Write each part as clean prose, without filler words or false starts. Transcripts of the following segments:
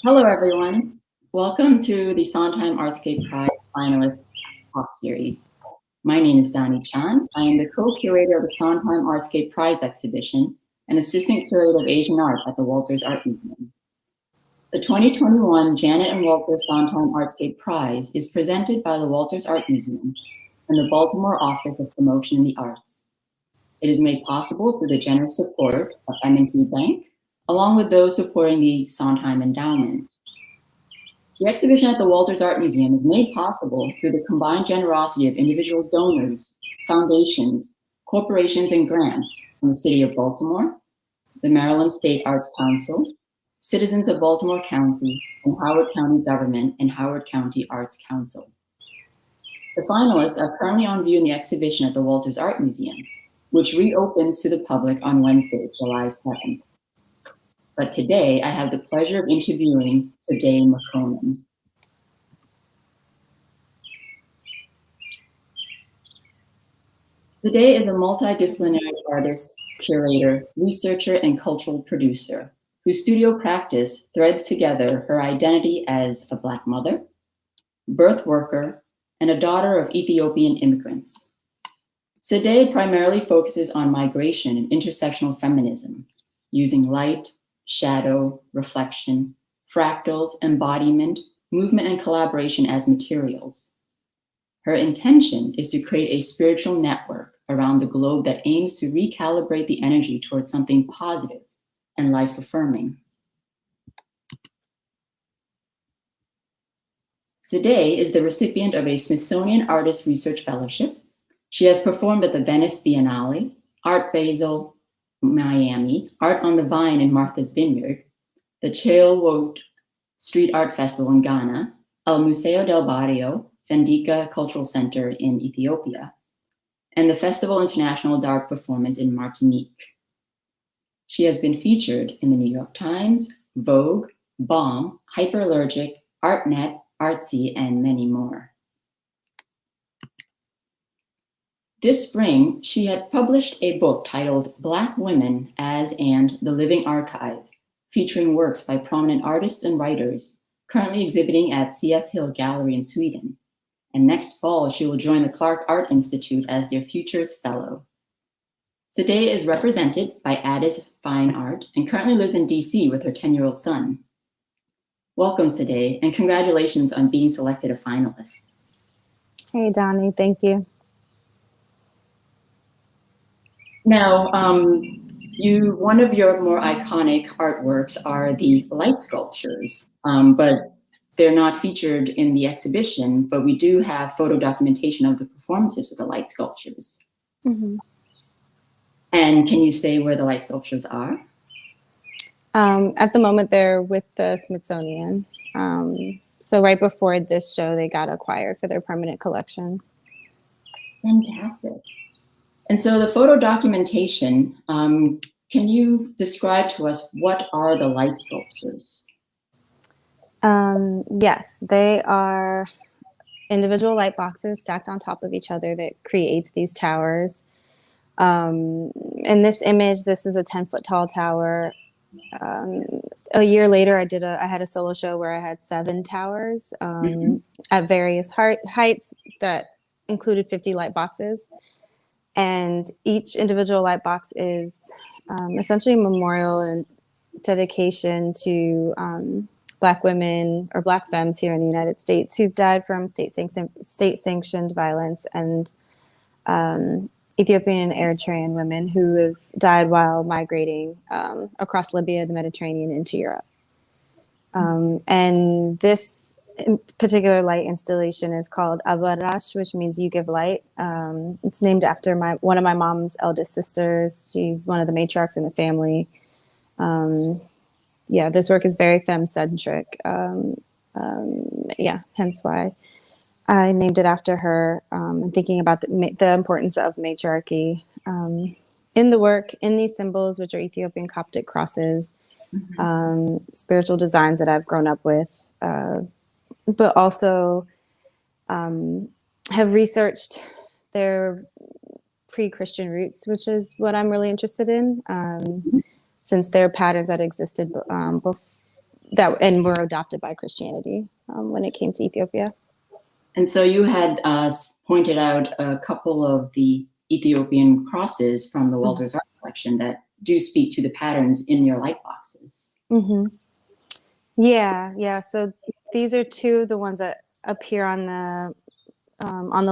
Hello, everyone. Welcome to the Sondheim Artscape Prize Finalist Talk Series. My name is Dany Chan. I am the co-curator of the Sondheim Artscape Prize exhibition and assistant curator of Asian art at the Walters Art Museum. The 2021 Janet and Walter Sondheim Artscape Prize is presented by the Walters Art Museum and the Baltimore Office of Promotion in the Arts. It is made possible through the generous support of M&T Bank, along with those supporting the Sondheim Endowment. The exhibition at the Walters Art Museum is made possible through the combined generosity of individual donors, foundations, corporations, and grants from the City of Baltimore, the Maryland State Arts Council, citizens of Baltimore County, and Howard County Government and Howard County Arts Council. The finalists are currently on view in the exhibition at the Walters Art Museum, which reopens to the public on Wednesday, July 7th. But today, I have the pleasure of interviewing Tsedaye Makonnen. Tsedaye is a multidisciplinary artist, curator, researcher, and cultural producer whose studio practice threads together her identity as a Black mother, birth worker, and a daughter of Ethiopian immigrants. Tsedaye primarily focuses on migration and intersectional feminism, using light, shadow, reflection, fractals, embodiment, movement, and collaboration as materials. Her intention is to create a spiritual network around the globe that aims to recalibrate the energy towards something positive and life-affirming. Tsedaye is the recipient of a Smithsonian Artist Research Fellowship. She has performed at the Venice Biennale, Art Basel, Miami, Art on the Vine in Martha's Vineyard, the Chilwot Street Art Festival in Ghana, El Museo del Barrio, Fendika Cultural Center in Ethiopia, and the Festival International d'Art Performance in Martinique. She has been featured in the New York Times, Vogue, Bomb, Hyperallergic, ArtNet, Artsy, and many more. This spring, she had published a book titled Black Women as and the Living Archive, featuring works by prominent artists and writers, currently exhibiting at C.F. Hill Gallery in Sweden. And next fall, she will join the Clark Art Institute as their Futures Fellow. Tsedaye is represented by Addis Fine Art and currently lives in DC with her 10-year-old son. Welcome, Tsedaye, and congratulations on being selected a finalist. Hey, Dany, thank you. Now, one of your more iconic artworks are the light sculptures, but they're not featured in the exhibition, but we do have photo documentation of the performances with the light sculptures. Mm-hmm. And can you say where the light sculptures are? At the moment, they're with the Smithsonian. So right before this show, they got acquired for their permanent collection. Fantastic. And so the photo documentation, can you describe to us what are the light sculptures? Yes, they are individual light boxes stacked on top of each other that creates these towers. In this image, this is a 10-foot tall tower. A year later, I had a solo show where I had 7 towers at various heights that included 50 light boxes. And each individual light box is essentially a memorial and dedication to Black women or Black femmes here in the United States who've died from state-sanctioned violence, and Ethiopian and Eritrean women who have died while migrating across Libya, the Mediterranean, into Europe. And this particular light installation is called Avarash, which means you give light. It's named after one of my mom's eldest sisters. She's one of the matriarchs in the family. This work is very femme-centric. Hence why I named it after her, and thinking about the importance of matriarchy in the work, in these symbols, which are Ethiopian Coptic crosses, spiritual designs that I've grown up with, but also have researched their pre-Christian roots, which is what I'm really interested in, since they're patterns that existed and were adopted by Christianity when it came to Ethiopia. And so you had pointed out a couple of the Ethiopian crosses from the Walters Art Collection that do speak to the patterns in your light boxes. Mm-hmm. Yeah. So these are two of the ones that appear on the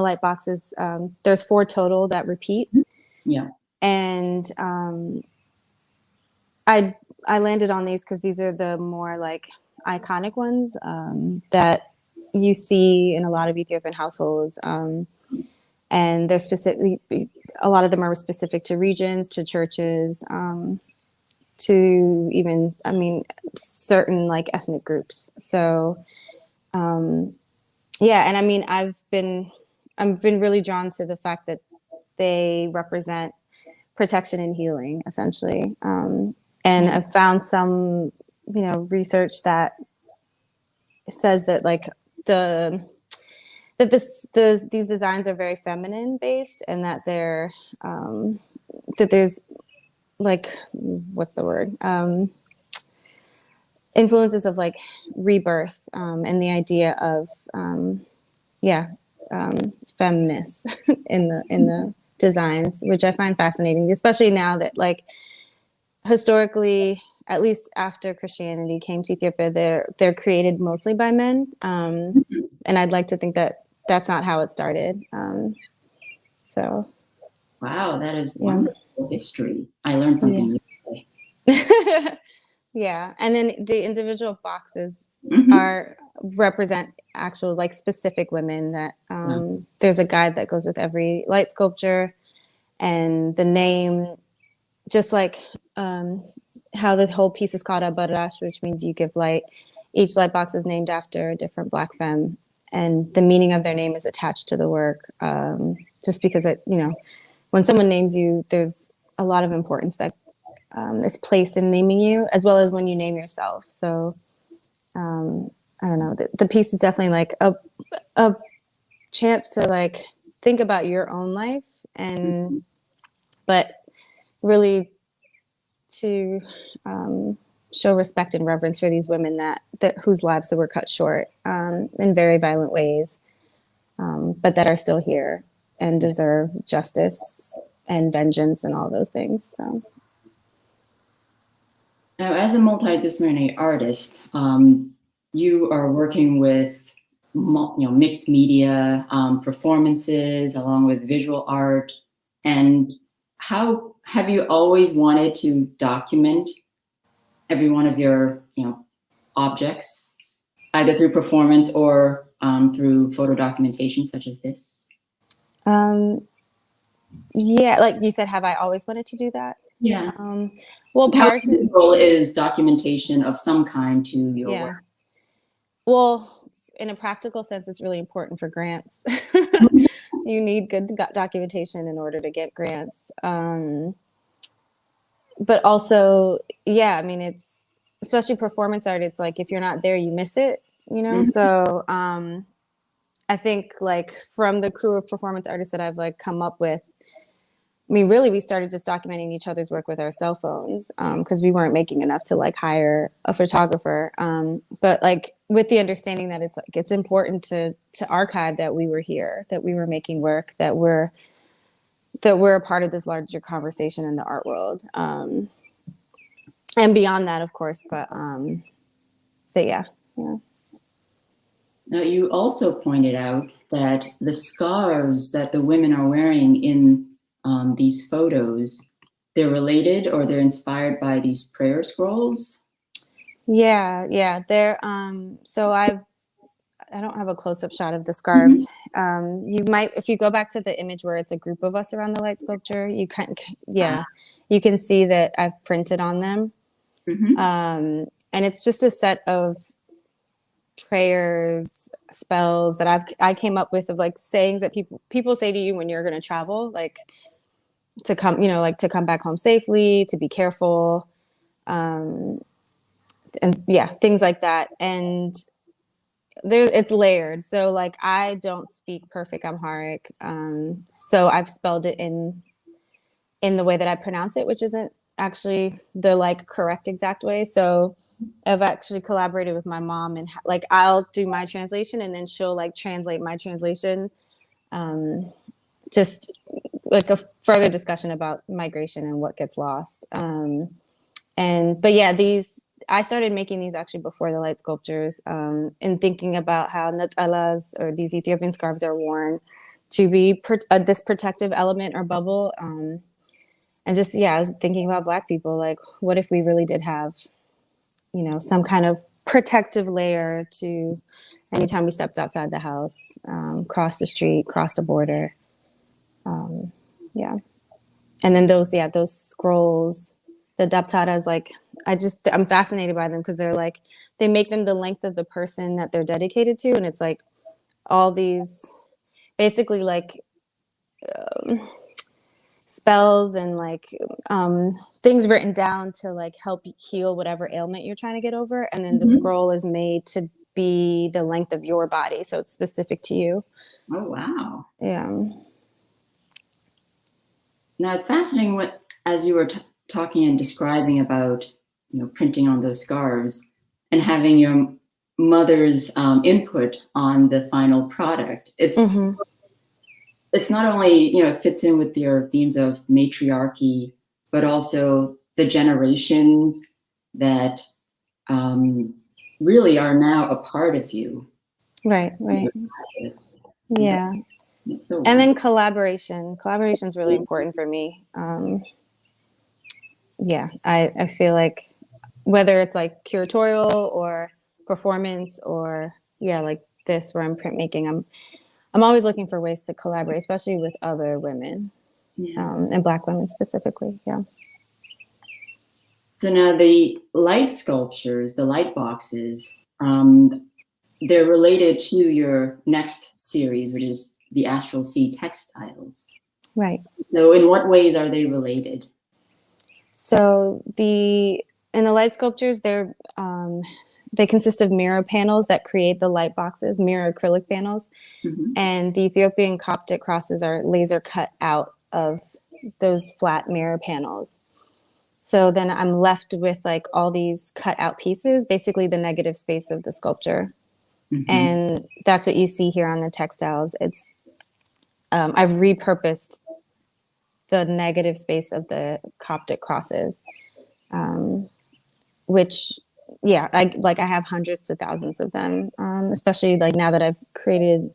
light boxes. There's 4 total that repeat. Yeah. And I landed on these because these are the more like iconic ones that you see in a lot of Ethiopian households. And they're specific. A lot of them are specific to regions, to churches, to even, certain like ethnic groups. So, yeah. And I mean, I've been really drawn to the fact that they represent protection and healing, essentially. And I've found some, research that says that like these designs are very feminine based, and that they're that there's like, what's the word, influences of like rebirth, and the idea of feminist in the designs, which I find fascinating, especially now that like historically, at least after Christianity came to Ethiopia, they're created mostly by men, and I'd like to think that that's not how it started. So, wow, that is wonderful history. I learned something new today. Yeah, and then the individual boxes represent actual like specific women that there's a guide that goes with every light sculpture, and the name, just like how the whole piece is called Abarash, which means you give light. Each light box is named after a different Black femme, and the meaning of their name is attached to the work. Just because when someone names you, there's a lot of importance that is placed in naming you, as well as when you name yourself. So I don't know. The piece is definitely like a chance to like think about your own life, and but really to show respect and reverence for these women that whose lives were cut short in very violent ways, but that are still here and deserve justice and vengeance and all those things. So now, as a multidisciplinary artist, you are working with mixed media performances along with visual art. And how have you always wanted to document every one of your objects, either through performance or through photo documentation such as this? Yeah, like you said, have I always wanted to do that? Yeah. Well, how critical is documentation of some kind to your work? Well, in a practical sense, it's really important for grants. You need good documentation in order to get grants. But also, yeah, I mean, it's especially performance art. It's like if you're not there, you miss it, So I think like from the crew of performance artists that I've like come up with, I mean, really, we started just documenting each other's work with our cell phones because we weren't making enough to like hire a photographer. But like with the understanding that it's important to archive that we were here, that we were making work, that we're a part of this larger conversation in the art world, and beyond that, of course. But yeah. Now, you also pointed out that the scarves that the women are wearing in these photos, they're related or they're inspired by these prayer scrolls. Yeah. They're so I don't have a close-up shot of the scarves. You might, if you go back to the image where it's a group of us around the light sculpture, you you can see that I've printed on them. And it's just a set of prayers, spells that I came up with, of like sayings that people say to you when you're going to travel, like to come, like to come back home safely, to be careful, and things like that. And it's layered. So like I don't speak perfect Amharic, so I've spelled it in the way that I pronounce it, which isn't actually the like correct exact way. So I've actually collaborated with my mom, and like I'll do my translation and then she'll like translate my translation. Just like a further discussion about migration and what gets lost. But yeah, I started making these actually before the light sculptures, and thinking about how natalas, or these Ethiopian scarves, are worn to be this protective element or bubble. And just, yeah, I was thinking about Black people, like, what if we really did have, some kind of protective layer to anytime we stepped outside the house, cross the street, cross the border. Yeah. And then those scrolls, the daptaras, like, I'm fascinated by them because they're like, they make them the length of the person that they're dedicated to. And it's like all these basically like spells and like things written down to like help heal whatever ailment you're trying to get over. And then the scroll is made to be the length of your body. So it's specific to you. Oh, wow. Yeah. Now it's fascinating as you were talking and describing about, printing on those scarves and having your mother's input on the final product. It's not only, it fits in with your themes of matriarchy, but also the generations that really are now a part of you. Right. Yeah. So and then collaboration is really important for me. I feel like whether it's like curatorial or performance or like this where I'm printmaking, I'm always looking for ways to collaborate, especially with other women, and Black women specifically. Yeah. So now the light sculptures, the light boxes, they're related to your next series, which is the Astral Sea Textiles. Right. So in what ways are they related? So in the light sculptures, they consist of mirror panels that create the light boxes, mirror acrylic panels. And the Ethiopian Coptic crosses are laser cut out of those flat mirror panels. So then I'm left with like all these cut out pieces, basically the negative space of the sculpture. And that's what you see here on the textiles. It's I've repurposed the negative space of the Coptic crosses, which, I have hundreds to thousands of them, especially like now that I've created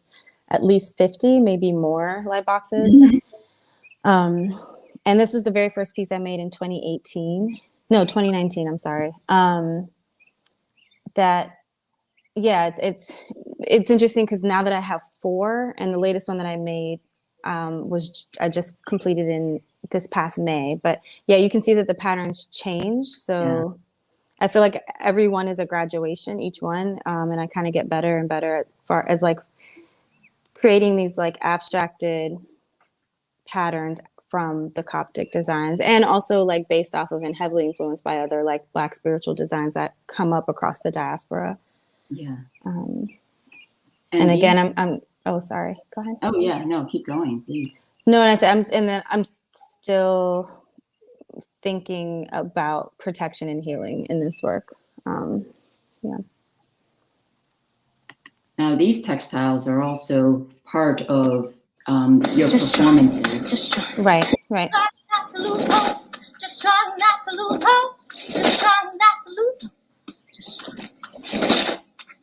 at least 50, maybe more light boxes. And this was the very first piece I made in 2019. I'm sorry. It's interesting because now that I have 4, and the latest one that I made I just completed in this past May. But yeah, you can see that the patterns change. So I feel like every one is a graduation, each one, and I kind of get better and better as far as like creating these like abstracted patterns from the Coptic designs, and also like based off of and heavily influenced by other like Black spiritual designs that come up across the diaspora. Yeah. And again, I'm oh, sorry. Go ahead. Oh yeah, no, keep going, please. No, and I'm still thinking about protection and healing in this work. Now these textiles are also part of your performances. Right. Not to lose hope. Just trying not to lose hope. Just trying not to lose hope.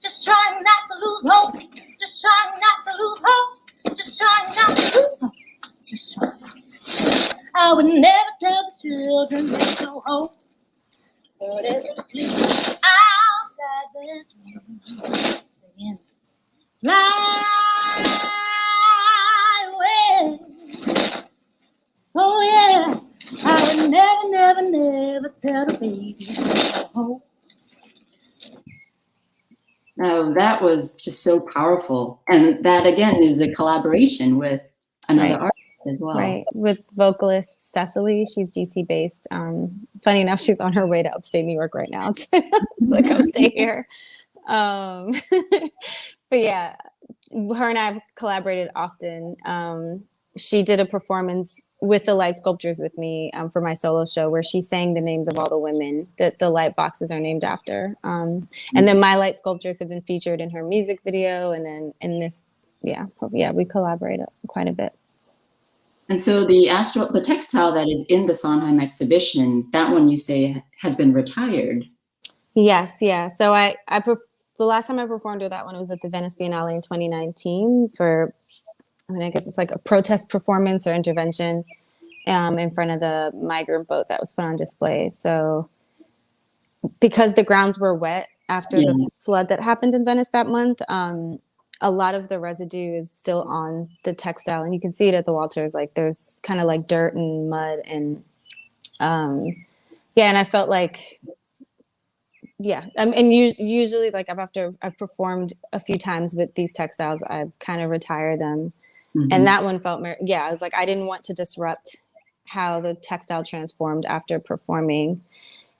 Just trying not to lose hope. Just trying not to lose hope. Just trying not to lose hope. Just trying. I would never tell the children there's no hope. But it's outside their dreams. Saying, fly away. Oh yeah, I would never tell the baby there's no hope. Now that was just so powerful, and that again is a collaboration with another artist as well. Right, with vocalist Cecily. She's DC based. Funny enough, she's on her way to upstate New York right now to come stay here. But yeah, her and I have collaborated often. she did a performance with the light sculptures with me for my solo show, where she sang the names of all the women that the light boxes are named after. And then my light sculptures have been featured in her music video, and then in this, we collaborate quite a bit. And so the textile that is in the Sondheim exhibition, that one you say has been retired. Yes, yeah. So the last time I performed with that one was at the Venice Biennale in 2019 for, I guess it's like a protest performance or intervention in front of the migrant boat that was put on display. So because the grounds were wet after the flood that happened in Venice that month, a lot of the residue is still on the textile, and you can see it at the Walters. Like there's kind of like dirt and mud, and and I felt like, and usually like I've performed a few times with these textiles, I've kind of retired them. And that one felt, I was like, I didn't want to disrupt how the textile transformed after performing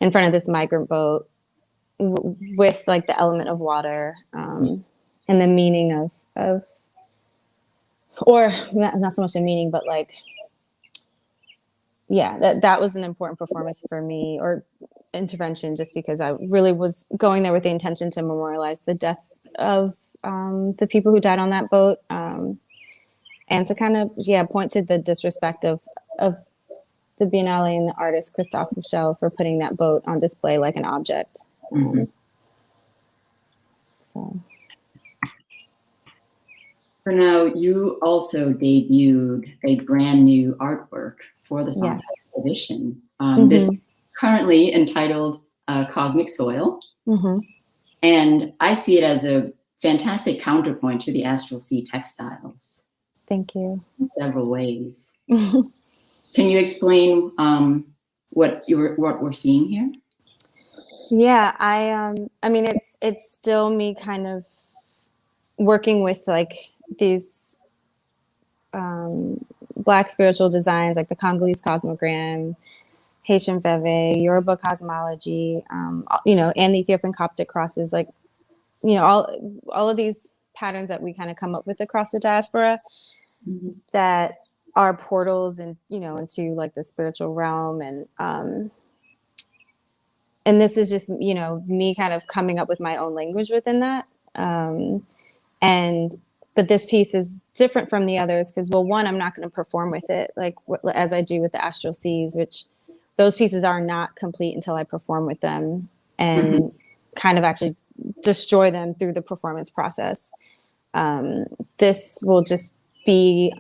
in front of this migrant boat with like the element of water and the meaning of, or not so much the meaning, but like, that was an important performance for me, or intervention, just because I really was going there with the intention to memorialize the deaths of the people who died on that boat. And to kind of, point to the disrespect of the Biennale and the artist Christophe Michel for putting that boat on display like an object. So. For now, you also debuted a brand new artwork for the Sondheim exhibition. This is currently entitled Cosmic Soil. And I see it as a fantastic counterpoint to the Astral Sea Textiles. Thank you. In several ways. Can you explain what we're seeing here? Yeah, I mean, it's still me kind of working with like these Black spiritual designs, like the Congolese cosmogram, Haitian Veve, Yoruba cosmology, and the Ethiopian Coptic crosses, like, all of these patterns that we kind of come up with across the diaspora that are portals and, into like the spiritual realm. And this is just, me kind of coming up with my own language within that. But this piece is different from the others because, well, one, I'm not going to perform with it like as I do with the Astral Seas, which those pieces are not complete until I perform with them and kind of actually destroy them through the performance process. This will just be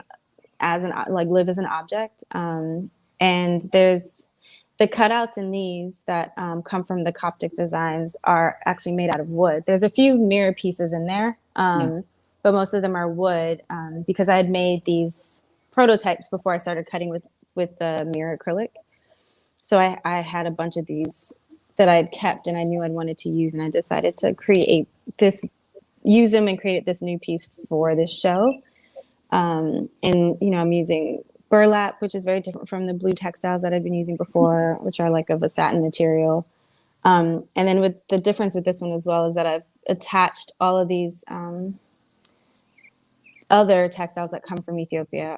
live as an object. And there's the cutouts in these that come from the Coptic designs are actually made out of wood. There's a few mirror pieces in there, but most of them are wood because I had made these prototypes before I started cutting with the mirror acrylic. So I had a bunch of these that I had kept and I knew I'd wanted to use, and I decided to use them and create this new piece for this show. And, I'm using burlap, which is very different from the blue textiles that I've been using before, which are like of a satin material. And then with the difference with this one as well is that I've attached all of these other textiles that come from Ethiopia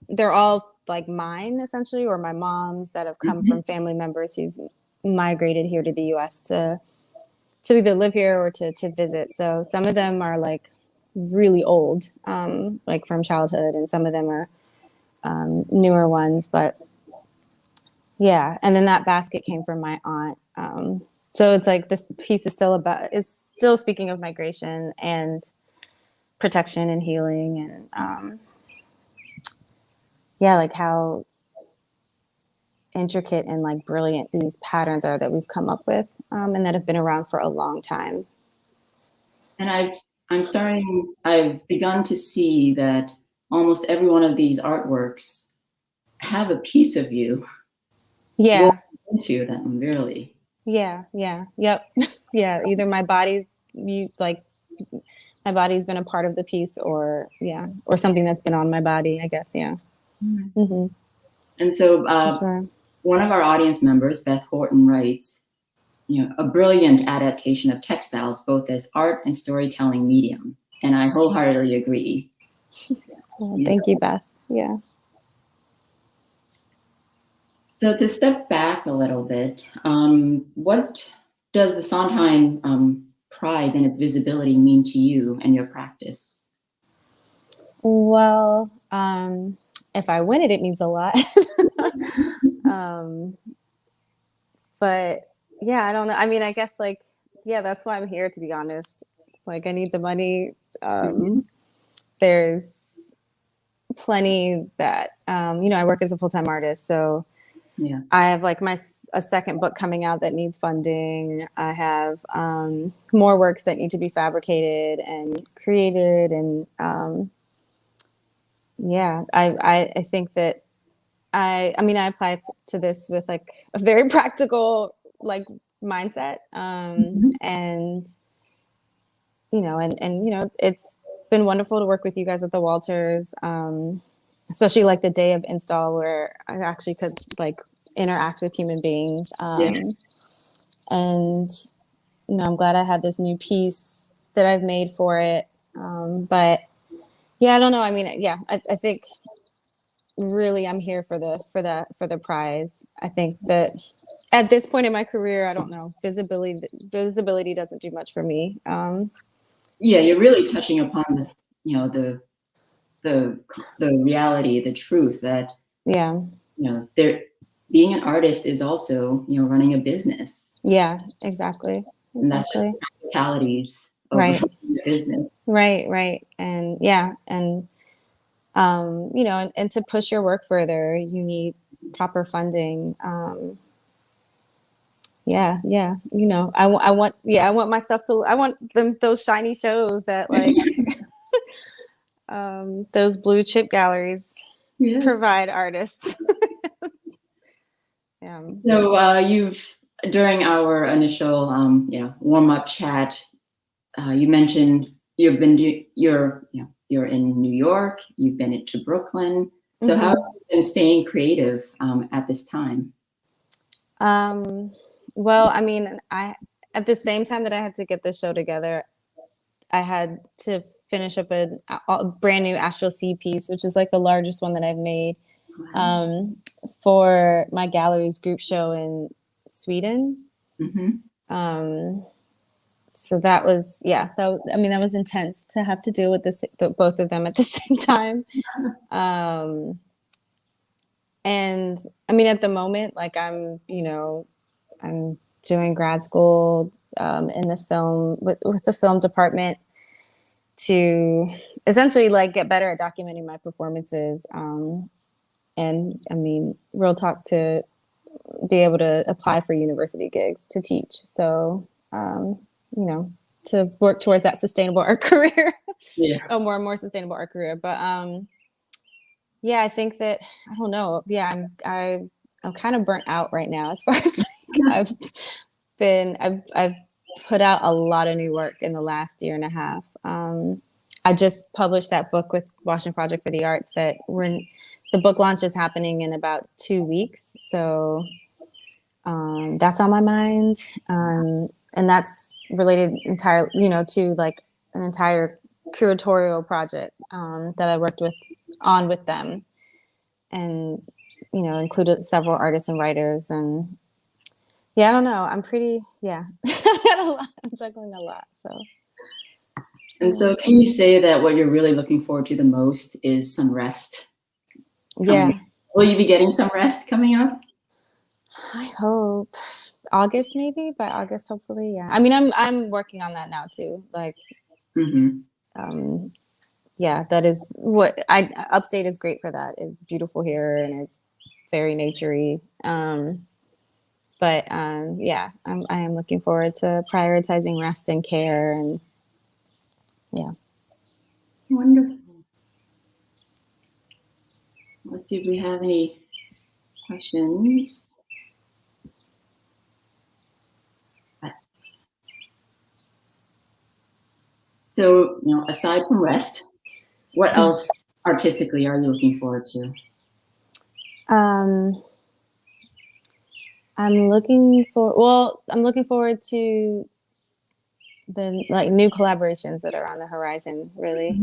they're all like mine essentially, or my mom's, that have come from family members who've migrated here to the US to either live here or to visit. So some of them are like really old, like from childhood, and some of them are newer ones, but and then that basket came from my aunt. So it's like this piece is still speaking of migration and protection and healing, and like how intricate and like brilliant these patterns are that we've come up with, and that have been around for a long time. And I've begun to see that almost every one of these artworks have a piece of you. Into them, really. Yep. Either my body's been a part of the piece, or something that's been on my body, I guess. And so one of our audience members, Beth Horton, writes, a brilliant adaptation of textiles, both as art and storytelling medium. And I wholeheartedly agree. Oh, thank you, Beth. Yeah. So to step back a little bit, what does the Sondheim Prize and its visibility mean to you and your practice? Well, if I win it, it means a lot. um, but yeah, I don't know. I mean, I guess like, yeah, that's why I'm here, to be honest. Like, I need the money. There's plenty that, I work as a full-time artist, so Yeah. I have like a second book coming out that needs funding. I have more works that need to be fabricated and created, and I think that I applied to this with like a very practical like mindset, and it's been wonderful to work with you guys at the Walters, especially like the day of install where I actually could like interact with human beings, and I'm glad I had this new piece that I've made for it, but yeah, I don't know. I mean, yeah, I think really I'm here for the prize. I think that at this point in my career, I don't know, visibility doesn't do much for me. Yeah, you're really touching upon the reality, the truth that Yeah, there being an artist is also running a business. yeah, exactly. And that's just practicalities of Right. the business. Right. And yeah, and and to push your work further, you need proper funding. I want my stuff I want those shiny shows that like those blue chip galleries provide artists. Yeah. So you've during our initial warm-up chat, you mentioned you're in New York, you've been into Brooklyn. So how have you been staying creative at this time? Well, I mean, at the same time that I had to get this show together, I had to finish up a brand new Astral Sea piece, which is like the largest one that I've made, for my gallery's group show in Sweden. So that was, that was intense to have to deal with both of them at the same time. And I mean, at the moment, like I'm doing grad school in the film with the film department to essentially like get better at documenting my performances. And I mean, real talk, to be able to apply for university gigs to teach. So, to work towards that sustainable art career, a more sustainable art career. But I think that, I don't know. Yeah, I'm kind of burnt out right now as far as like, I've put out a lot of new work in the last year and a half. I just published that book with Washington Project for the Arts that the book launch is happening in about 2 weeks. So that's on my mind. And that's related entirely, to like an entire curatorial project that I worked on with them, and included several artists and writers. And I don't know, I'm pretty I'm juggling a lot. And so can you say that what you're really looking forward to the most is some rest? Will you be getting some rest coming up? I hope August, maybe by August, hopefully. Yeah, I mean, I'm working on that now too. Like, that is what upstate is great for that. It's beautiful here and it's very naturey. But I am looking forward to prioritizing rest and care, and Wonderful. Let's see if we have any questions. So, aside from rest, what else artistically are you looking forward to? I'm looking forward to the like new collaborations that are on the horizon, really.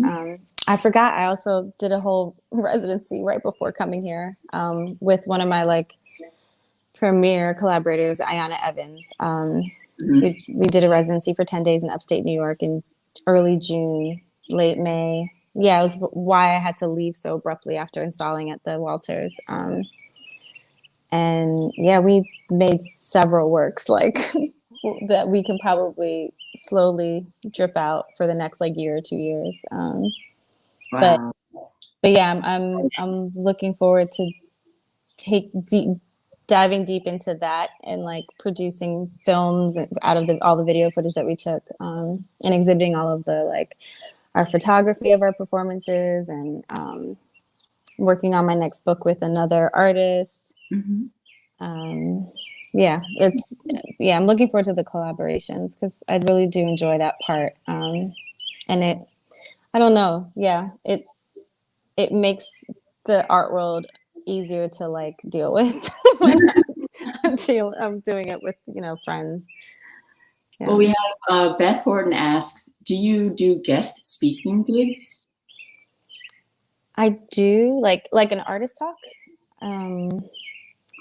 I forgot. I also did a whole residency right before coming here with one of my like premier collaborators, Ayana Evans. We did a residency for 10 days in upstate New York in early June, late May. Yeah, it was why I had to leave so abruptly after installing at the Walters. And yeah, we made several works like that we can probably slowly drip out for the next like year or 2 years. Wow. But yeah, I'm looking forward to diving deep into that and like producing films out of all the video footage that we took, and exhibiting all of the like our photography of our performances, and working on my next book with another artist. Yeah, I'm looking forward to the collaborations because I really do enjoy that part. And I don't know, yeah, it makes the art world easier to like deal with when I'm doing it with friends. Yeah. Well, we have Beth Horton asks, do you do guest speaking gigs? I do like an artist talk.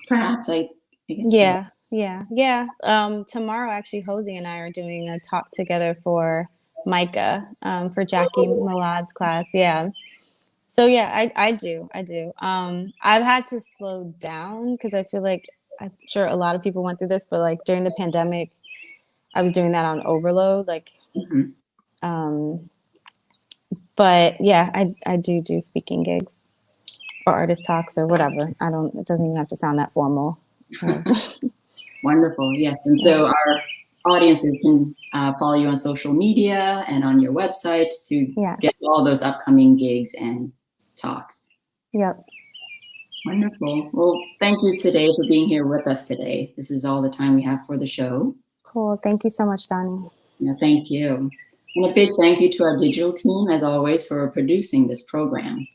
Perhaps I guess. Yeah. Tomorrow, actually, Hosey and I are doing a talk together for Micah, for Jackie Milad's class. Yeah. So yeah, I do. I've had to slow down because I feel like I'm sure a lot of people went through this, but like during the pandemic, I was doing that on overload. Like, but yeah, I do speaking gigs or artist talks or whatever. It doesn't even have to sound that formal. Wonderful. Yes. And so our audiences can follow you on social media and on your website to get all those upcoming gigs and talks. Yep. Wonderful. Well, thank you today for being here with us today. This is all the time we have for the show. Cool. Thank you so much, Dany. Yeah, thank you. And a big thank you to our digital team, as always, for producing this program.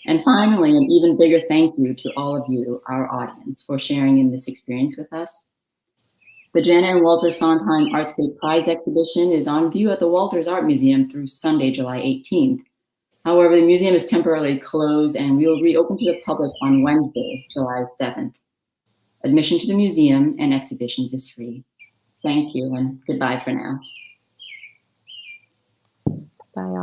And finally, an even bigger thank you to all of you, our audience, for sharing in this experience with us. The Jenna and Walter Sondheim Artscape Prize exhibition is on view at the Walters Art Museum through Sunday, July 18th. However, the museum is temporarily closed and will reopen to the public on Wednesday, July 7th. Admission to the museum and exhibitions is free. Thank you and goodbye for now. Bye, y'all.